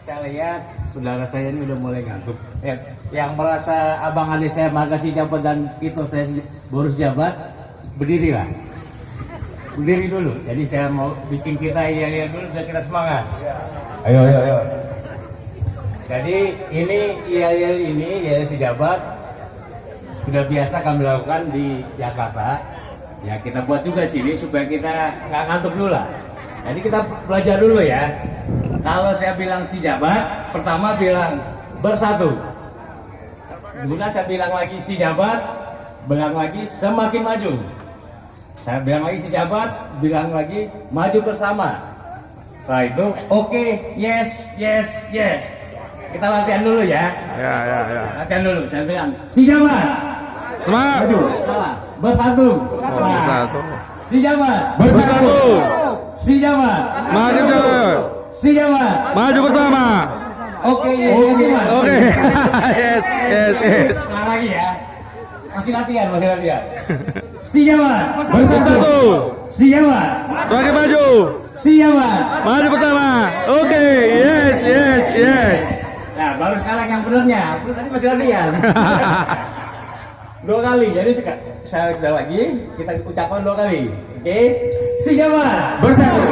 Saya lihat saudara saya ini udah mulai ngantuk. Yang merasa abang adik saya makasih jabat dan itu saya baru jabat, berdirilah. Berdiri dulu. Jadi saya mau bikin kita iya dulu biar kita semangat. Ayo. Jadi ini iya sejabat sudah biasa kami lakukan di Jakarta. Ya kita buat juga sini supaya kita nggak ngantuk dulu lah. Jadi kita belajar dulu ya. Kalau saya bilang si jabat, pertama bilang bersatu. Kemudian saya bilang lagi si jabat, bilang lagi semakin maju. Saya bilang lagi si jabat, bilang lagi maju bersama. Setelah itu, oke, yes. Kita latihan dulu ya. Ya. Latihan dulu. Saya bilang si jabat, Semangat. maju, salah, bersatu. Bersatu. Si jabat, Bersatu. si jabat, Maju terus. si jabat. Maju bersama. Oke, yes. Oke. Yes. Nah lagi ya. Masih latihan. Si jabat, Bersatu. si jabat, Semakin maju. si jabat. Maju bersama. Oke. Yes. Nah, baru sekarang yang benernya. Lu tadi masih latihan. 2 kali. Jadi saya udah lagi, kita ucapkan 2 kali. Oke. Si jabat, bersatu.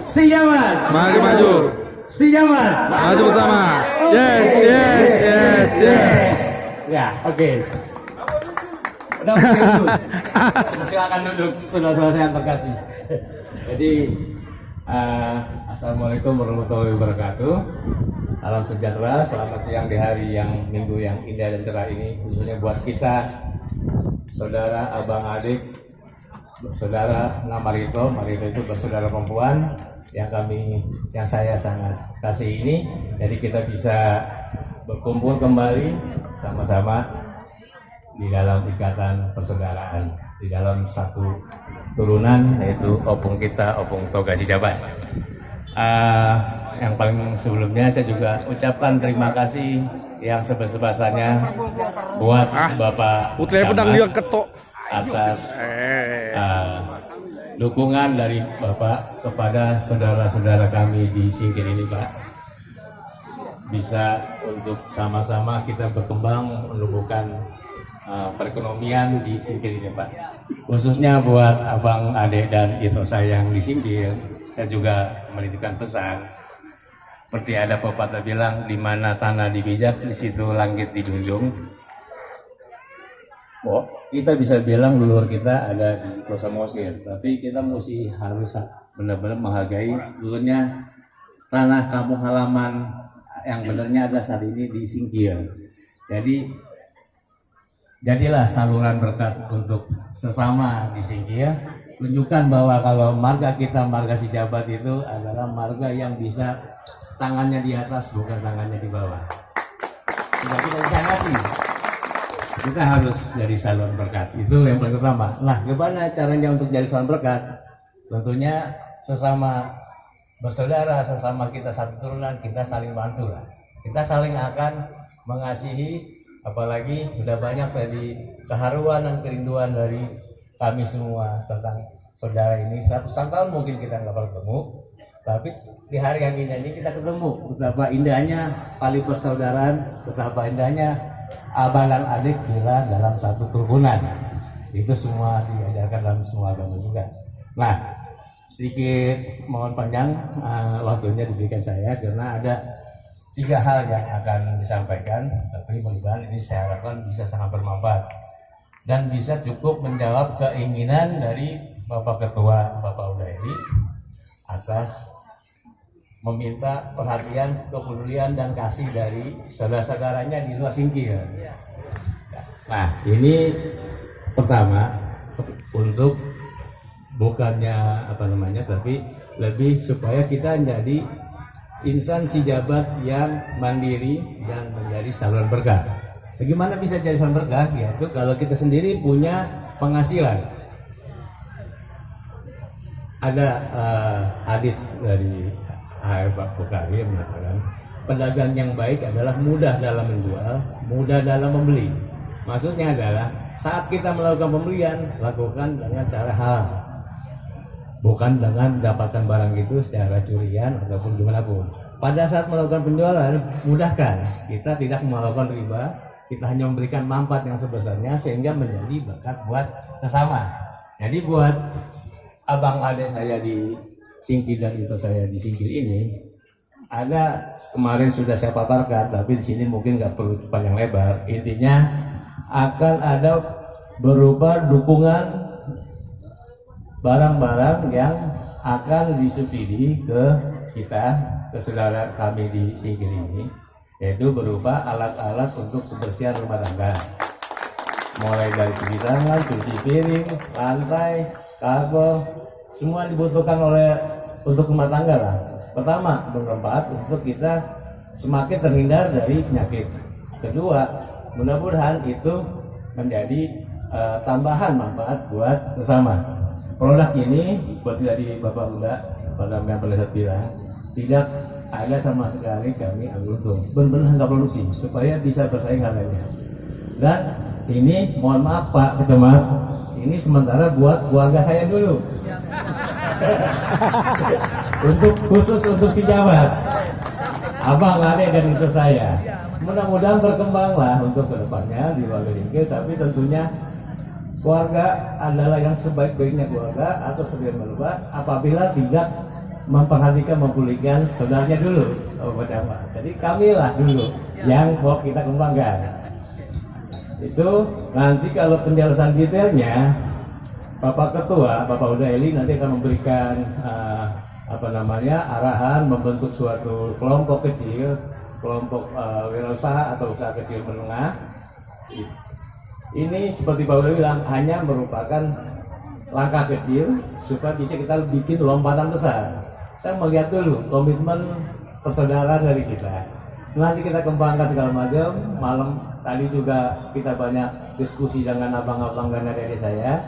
Si jabat, Maju. si jabat. Maju bersama. Yes. Ya, oke. Udah duduk. Silakan duduk, saudara-saudara saya yang terkasih. Jadi, assalamualaikum warahmatullahi wabarakatuh. Salam sejahtera, selamat siang di hari yang minggu yang indah dan cerah ini, khususnya buat kita, saudara, abang, adik, saudara Marito itu bersaudara perempuan yang saya sangat kasih ini. Jadi kita bisa berkumpul kembali sama-sama di dalam ikatan persaudaraan, di dalam satu turunan, yaitu opung kita, opung Toga Sijabat. Yang paling sebelumnya saya juga ucapkan terima kasih yang sebesar-besarnya buat Bapak Putri pedang dia ketok. atas dukungan dari Bapak kepada saudara-saudara kami di Singkil ini, Pak. Bisa untuk sama-sama kita berkembang menumbuhkan perekonomian di Singkil ini, Pak. Khususnya buat abang, adik, dan itu saya yang di Singkil, saya juga menitipkan pesan. Seperti ada pepatah bilang, di mana tanah dibijak, di situ langit dijunjung. Oh, kita bisa bilang leluhur kita ada di Pulau Samosir, tapi kita harus benar-benar menghargai seluruhnya tanah kampung halaman yang benarnya ada saat ini di Singkil. Jadi jadilah saluran berkat untuk sesama di Singkil. Tunjukkan bahwa kalau marga kita, marga Sijabat itu adalah marga yang bisa tangannya di atas, bukan tangannya di bawah. Tidak kita bisa ngasih. Kita harus jadi saluran berkat. Itu yang paling utama. Nah, gimana caranya untuk jadi saluran berkat? Tentunya sesama bersaudara, sesama kita satu turunan, kita saling bantu lah. Kita saling akan mengasihi, apalagi sudah banyak tadi keharuan dan kerinduan dari kami semua tentang saudara ini. Ratusan tahun mungkin kita nggak bertemu, tapi di hari yang indah ini kita ketemu. Betapa indahnya tali persaudaraan, betapa indahnya abang dan adik bila dalam satu kerukunan. Itu semua diajarkan dalam semua agama juga. Nah, sedikit mohon panjang waktunya diberikan saya karena ada 3 hal yang akan disampaikan, tapi mudah-mudahan ini saya harapkan bisa sangat bermanfaat dan bisa cukup menjawab keinginan dari Bapak Ketua, Bapak Udairi, atas meminta perhatian, kepedulian, dan kasih dari saudara-saudaranya di luar Singkil. Nah, ini pertama untuk bukannya tapi lebih supaya kita menjadi insan Sijabat yang mandiri dan menjadi saluran berkah. Bagaimana bisa jadi saluran berkah? Yaitu kalau kita sendiri punya penghasilan. Ada hadits dari Pak Bukhari yang mengatakan pedagang yang baik adalah mudah dalam menjual, mudah dalam membeli. Maksudnya adalah saat kita melakukan pembelian, lakukan dengan cara halal. bukan dengan mendapatkan barang itu secara curian ataupun gimana pun. Pada saat melakukan penjualan, mudahkan. Kita tidak melakukan riba, kita hanya memberikan manfaat yang sebesarnya sehingga menjadi berkat buat sesama. Jadi buat abang adik saya di Singkil dan itu saya di Singkil ini, ada kemarin sudah saya paparkan, tapi di sini mungkin nggak perlu panjang lebar. Intinya akan ada berupa dukungan barang-barang yang akan disubsidi ke kita, ke saudara kami di Singkil ini, yaitu berupa alat-alat untuk kebersihan rumah tangga, mulai dari cuci tangan, cuci piring, lantai, kabel, semua dibutuhkan untuk rumah tangga lah. Pertama, bermanfaat untuk kita semakin terhindar dari penyakit. Kedua, mudah-mudahan itu menjadi tambahan manfaat buat sesama. Produk ini seperti tadi Bapak Uda pada yang pada bilang, tidak ada sama sekali kami ambil untung, benar-benar nggak produksi supaya bisa bersaing harganya. Dan ini mohon maaf Pak Ketemar, ini sementara buat keluarga saya dulu. Khusus untuk si jabat, abang, adik dan itu saya. Mudah-mudahan berkembanglah untuk kedepannya di keluarga Singkil, tapi tentunya keluarga adalah yang sebaik-baiknya keluarga atau sebagai merubah apabila tidak memperhatikan memulihkan saudaranya dulu. Jadi kamilah dulu yang mau kita kembangkan. Itu nanti kalau penjelasan detailnya Bapak Ketua, Bapak Uda Eli nanti akan memberikan arahan membentuk suatu kelompok kecil, kelompok wirausaha atau usaha kecil menengah. Ini seperti Pak Uda bilang hanya merupakan langkah kecil supaya bisa kita bikin lompatan besar. Saya melihat dulu komitmen persaudaraan dari kita. Nanti kita kembangkan segala macam. Malam tadi juga kita banyak diskusi dengan abang-abang dan adik-adik saya.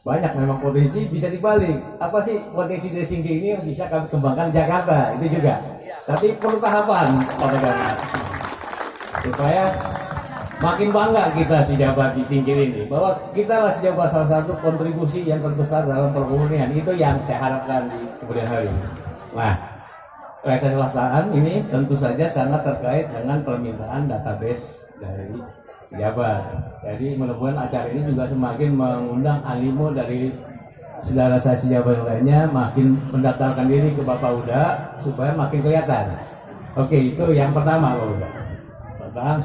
Banyak memang potensi bisa dibalik. Apa sih potensi dari Singkil ini yang bisa kami kembangkan di Jakarta? Itu juga. Tapi perlu tahapan, supaya makin bangga kita si jabat di Singkil ini bahwa kita lah si jabat salah satu kontribusi yang terbesar dalam perekonomian. Itu yang saya harapkan di kemudian hari. Nah, pelaksanaan ini tentu saja sangat terkait dengan permintaan database dari jabat. Jadi mudah-mudahan acara ini juga semakin mengundang animo dari saudara saya sejabat lainnya, makin mendaftarkan diri ke Bapak Uda supaya makin kelihatan. Oke, itu yang pertama Bapak Uda tentang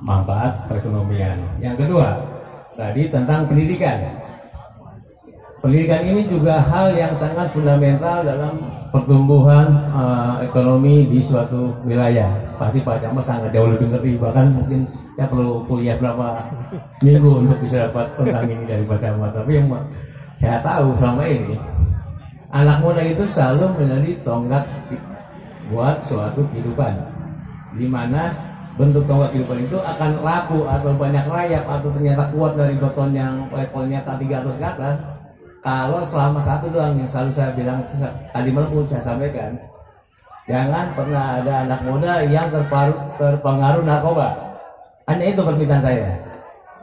manfaat perekonomian. Yang kedua tadi tentang pendidikan. Pendidikan ini juga hal yang sangat fundamental dalam pertumbuhan ekonomi di suatu wilayah. Pasti Pak Camat sangat jauh lebih ngerti, bahkan mungkin saya perlu kuliah berapa minggu untuk bisa dapat tentang ini dari Pak Camat. Tapi yang saya tahu selama ini, anak muda itu selalu menjadi tonggak buat suatu kehidupan, di mana bentuk tonggak kehidupan itu akan laku atau banyak rayap atau ternyata kuat dari beton yang levelnya tak 300 ke atas. Kalau selama satu doang yang selalu saya bilang tadi malam saya sampaikan, jangan pernah ada anak muda yang terpengaruh narkoba. Hanya itu permintaan saya.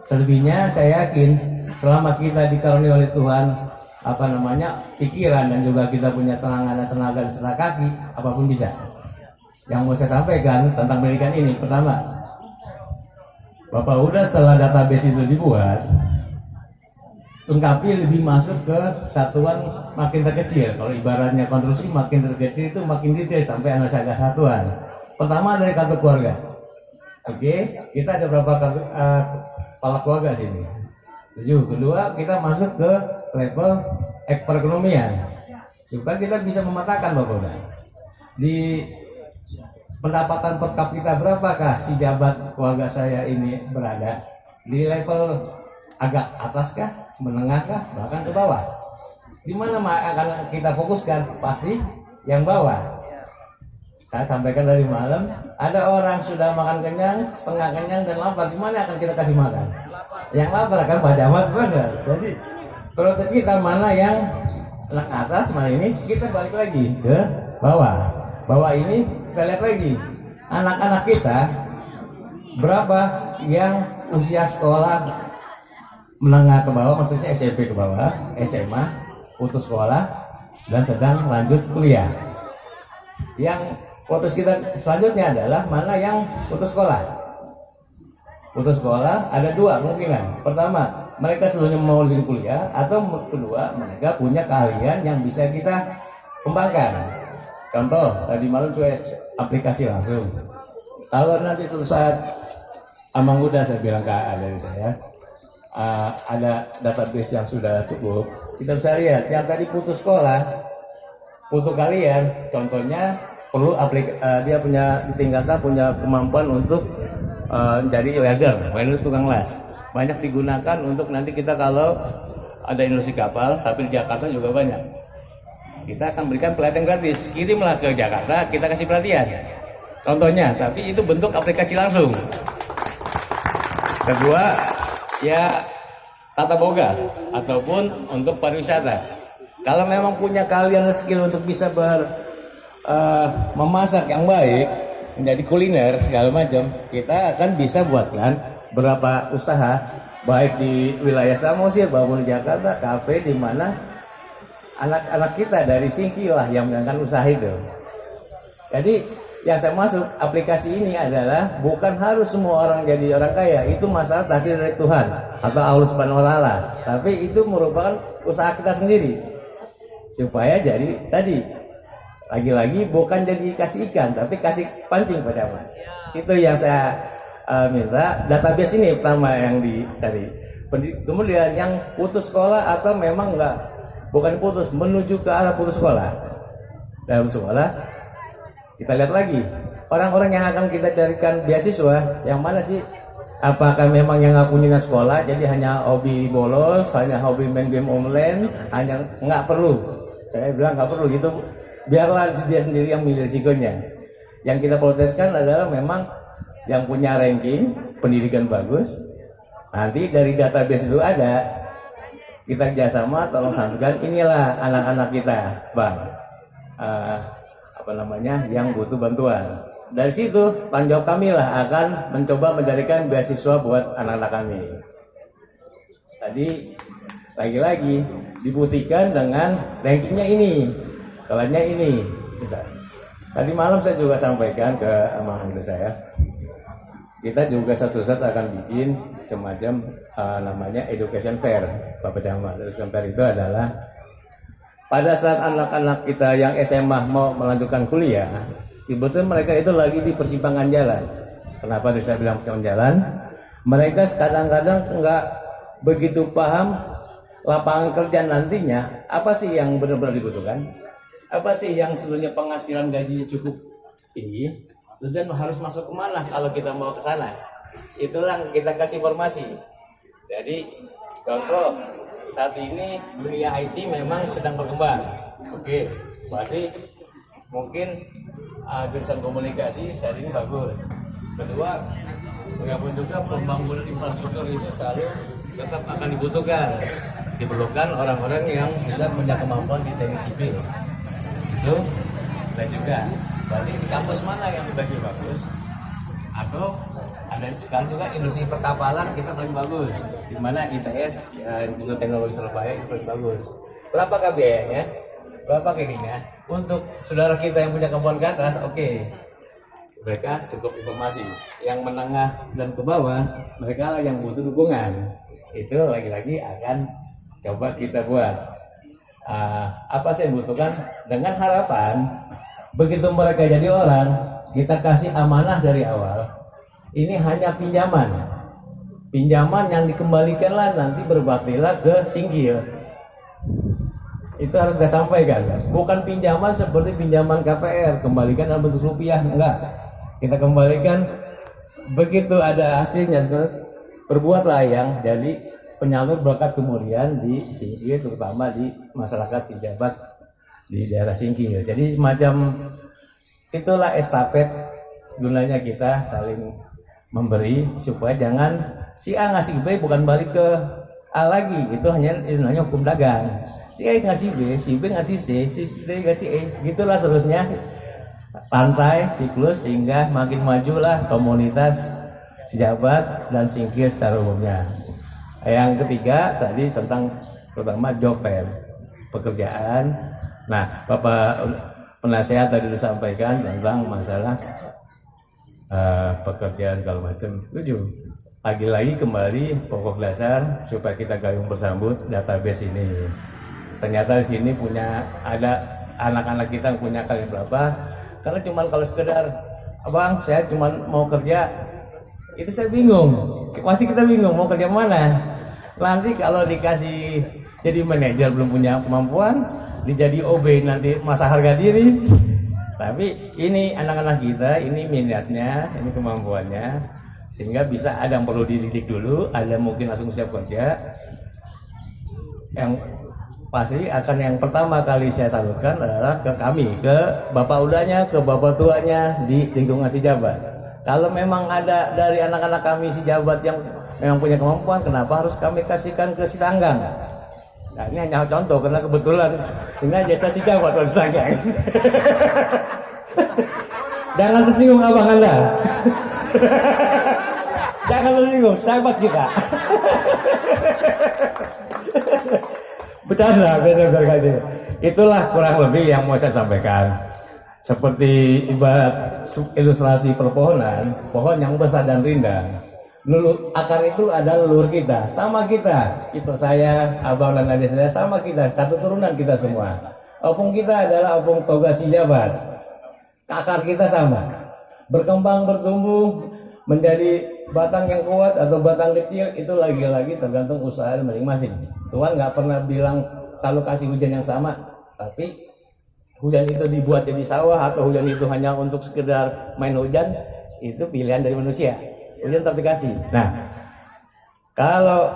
Selebihnya saya yakin selama kita dikaruniai oleh Tuhan pikiran dan juga kita punya tenaga dan serta kaki, apapun bisa. Yang mau saya sampaikan tentang pendidikan ini, pertama, Bapak Uda setelah database itu dibuat, lengkapi lebih masuk ke satuan makin terkecil. Kalau ibaratnya konstruksi makin terkecil itu makin detail sampai analisa satuan. Pertama dari kartu keluarga. Oke, kita ada berapa kartu kepala keluarga sini? 7. Kedua, kita masuk ke level perekonomian supaya kita bisa memetakan Bapak Uda. Di pendapatan per kapita berapakah si jabat keluarga saya ini berada? Di level agak ataskah, menengahkah, bahkan ke bawah? Di mana akan kita fokuskan? Pasti yang bawah. Saya sampaikan dari malam, ada orang sudah makan kenyang, setengah kenyang dan lapar. Di mana akan kita kasih makan? Yang lapar akan pada amat benar. Jadi prioritas kita mana yang atas, mana ini kita balik lagi ke bawah. Bawah ini kita lihat lagi anak-anak kita berapa yang usia sekolah menengah ke bawah, maksudnya SMP ke bawah, SMA, putus sekolah dan sedang lanjut kuliah. Yang putus kita selanjutnya adalah mana yang putus sekolah. Putus sekolah ada dua kemungkinan. Pertama, mereka sebelumnya mau lanjut kuliah, atau kedua, mereka punya keahlian yang bisa kita kembangkan. Contoh, tadi malam saya aplikasi langsung. Kalau nanti suatu saat Amang udah saya bilang ke dari saya, ada database yang sudah cukup, kita bisa lihat yang tadi putus sekolah, untuk kalian, contohnya perlu dia punya ditingkatkan punya kemampuan untuk jadi welder tukang las. Banyak digunakan untuk nanti kita kalau ada industri kapal, tapi di Jakarta juga banyak. Kita akan berikan pelatihan gratis, kirimlah ke Jakarta, kita kasih pelatihan. Contohnya, tapi itu bentuk aplikasi langsung. Kedua, ya tata boga ataupun untuk pariwisata. Kalau memang punya kalian skill untuk bisa memasak yang baik, menjadi kuliner segala macam, kita akan bisa buatkan beberapa usaha baik di wilayah Samosir maupun di Jakarta, kafe di mana anak-anak kita dari Singki lah yang menjalankan usaha itu. Jadi yang saya masuk aplikasi ini adalah bukan harus semua orang jadi orang kaya, itu masalah takdir dari Tuhan atau Allah Subhanahu wa taala, tapi itu merupakan usaha kita sendiri supaya jadi tadi lagi-lagi bukan jadi kasih ikan tapi kasih pancing Pak Camat. Itu yang saya minta. Database ini pertama yang tadi. Kemudian yang putus sekolah atau memang bukan putus, menuju ke arah putus sekolah. Dalam sekolah kita lihat lagi orang-orang yang akan kita carikan beasiswa yang mana sih? Apakah memang yang nggak punya sekolah jadi hanya hobi bolos, hanya hobi main game online, hanya nggak perlu. Saya bilang nggak perlu gitu. Biarlah dia sendiri yang milih risikonya. Yang kita proteskan adalah memang yang punya ranking pendidikan bagus. Nanti dari database itu ada, kita kerjasama tolong sampaikan inilah anak-anak kita, Bang. Yang butuh bantuan. Dari situ tanggung jawab kami lah akan mencoba mencarikan beasiswa buat anak-anak kami. Tadi lagi-lagi dibuktikan dengan rankingnya ini, kelasnya ini. Bisa. Tadi malam saya juga sampaikan ke amang saya, kita juga satu saat akan bikin semacam namanya education fair. Bapak Dama, education fair itu adalah pada saat anak-anak kita yang SMA mau melanjutkan kuliah, sebetulnya mereka itu lagi di persimpangan jalan. Kenapa saya bilang persimpangan jalan? Mereka kadang-kadang nggak begitu paham lapangan kerja nantinya apa sih yang benar-benar dibutuhkan, apa sih yang sebetulnya penghasilan gajinya cukup tinggi, dan harus masuk kemana kalau kita mau ke sana. Itulah kita kasih informasi. Jadi contoh, saat ini dunia IT memang sedang berkembang. Oke, berarti mungkin jurusan komunikasi saat ini bagus. Kedua, walaupun juga pembangunan infrastruktur itu selalu tetap akan diperlukan orang-orang yang bisa punya kemampuan di teknik sipil. Itu dan juga berarti kampus mana yang sebagai bagus, atau ada sekarang juga industri perkapalan kita paling bagus, di mana ITS Institut Teknologi Surabaya itu paling bagus. Berapakah biayanya? Berapa kayaknya? Untuk saudara kita yang punya kemampuan ke atas, oke. Mereka cukup informasi. Yang menengah dan ke bawah, mereka lah yang butuh dukungan. Itu lagi-lagi akan coba kita buat. Apa sih yang dibutuhkan? Dengan harapan begitu mereka jadi orang, kita kasih amanah dari awal. Ini hanya pinjaman yang dikembalikanlah nanti berbaktilah ke Singkil. Itu harus kita sampaikan, bukan pinjaman seperti pinjaman KPR kembalikan dalam bentuk rupiah, enggak. Kita kembalikan begitu ada hasilnya. Perbuatlah yang jadi penyalur berkat kemudian di Singkil, terutama di masyarakat Sijabat di daerah Singkil. Jadi semacam itulah estafet gunanya kita saling memberi supaya jangan si A ngasih B bukan balik ke A lagi. Itu hanya hukum dagang. Si A ngasih B, si B ngasih C, si D ngasih E. Gitulah seterusnya. Pantai, siklus sehingga makin majulah komunitas Sijabat dan Singkil secara umumnya. Yang ketiga tadi tentang terutama job fair. pekerjaan. Nah, Bapak penasehat tadi disampaikan tentang masalah pekerjaan kalau macam. Setuju. Lagi-lagi kembali pokok dasar supaya kita gayung bersambut database ini. Ternyata di sini ada anak-anak kita yang punya kali berapa. Karena cuman kalau sekedar, abang saya cuman mau kerja, itu saya bingung. Masih kita bingung mau kerja mana. Nanti kalau dikasih jadi manajer belum punya kemampuan, dijadi OB nanti masa harga diri. Tapi ini anak-anak kita, ini minatnya, ini kemampuannya. Sehingga bisa ada yang perlu dididik dulu, ada yang mungkin langsung siap kerja. Yang pasti akan yang pertama kali saya salurkan adalah ke kami, ke bapak udahnya, ke bapak tuanya di lingkungan Sijabat. Kalau memang ada dari anak-anak kami Sijabat yang memang punya kemampuan, kenapa harus kami kasihkan ke Sitanggang? Nah, ini hanya contoh karena kebetulan ini jasa Sijabat kalau Sitanggang. Jangan tersinggung abang Anda. Jangan tersinggung, sahabat kita. Bercanda, benar-benar. Itulah kurang lebih yang mau saya sampaikan. Seperti ibarat ilustrasi perpohonan, pohon yang besar dan rindang. Akar itu adalah leluhur kita, sama kita. Itu saya, abang dan adik saya, sama kita. Satu turunan kita semua. Opung kita adalah opung toga Sijabat. Akar kita sama. Berkembang, bertumbuh, menjadi batang yang kuat atau batang kecil itu lagi-lagi tergantung usaha masing-masing. Tuhan nggak pernah bilang selalu kasih hujan yang sama, tapi hujan itu dibuat jadi sawah atau hujan itu hanya untuk sekedar main hujan, itu pilihan dari manusia. Hujan tetap dikasih. Nah, kalau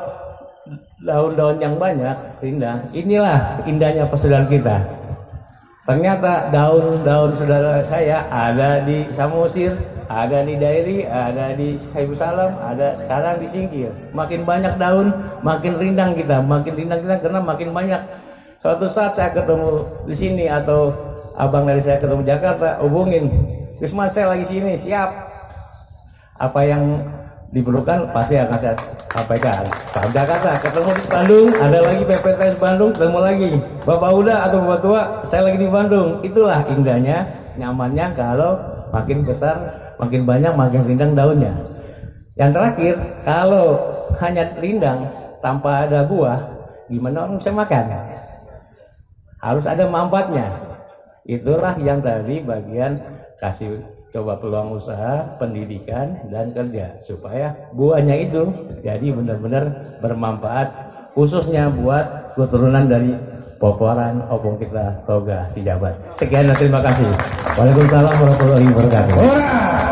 daun-daun yang banyak rindang, inilah indahnya persaudaraan kita. Ternyata daun-daun saudara saya ada di Samosir, ada di Dairi, ada di Saiful Salam, ada sekarang di Singkil. Makin banyak daun, makin rindang kita karena makin banyak. Suatu saat saya ketemu di sini atau abang dari saya ketemu Jakarta, hubungin, Wisma saya lagi sini, siap. Apa yang diperlukan pasti akan saya sampaikan. Pak Jakarta ketemu di Bandung, ada lagi PPTS Bandung, ketemu lagi. Bapak udah atau bapak tua, saya lagi di Bandung. Itulah indahnya, nyamannya kalau makin besar, makin banyak, makin rindang daunnya. Yang terakhir, kalau hanya rindang tanpa ada buah, gimana orang bisa makan? Harus ada manfaatnya. Itulah yang tadi bagian kasih coba peluang usaha, pendidikan, dan kerja supaya buahnya itu jadi benar-benar bermanfaat, khususnya buat keturunan dari poporan opung kita toga Sijabat. Sekian dan terima kasih. Waalaikumsalam warahmatullahi wabarakatuh.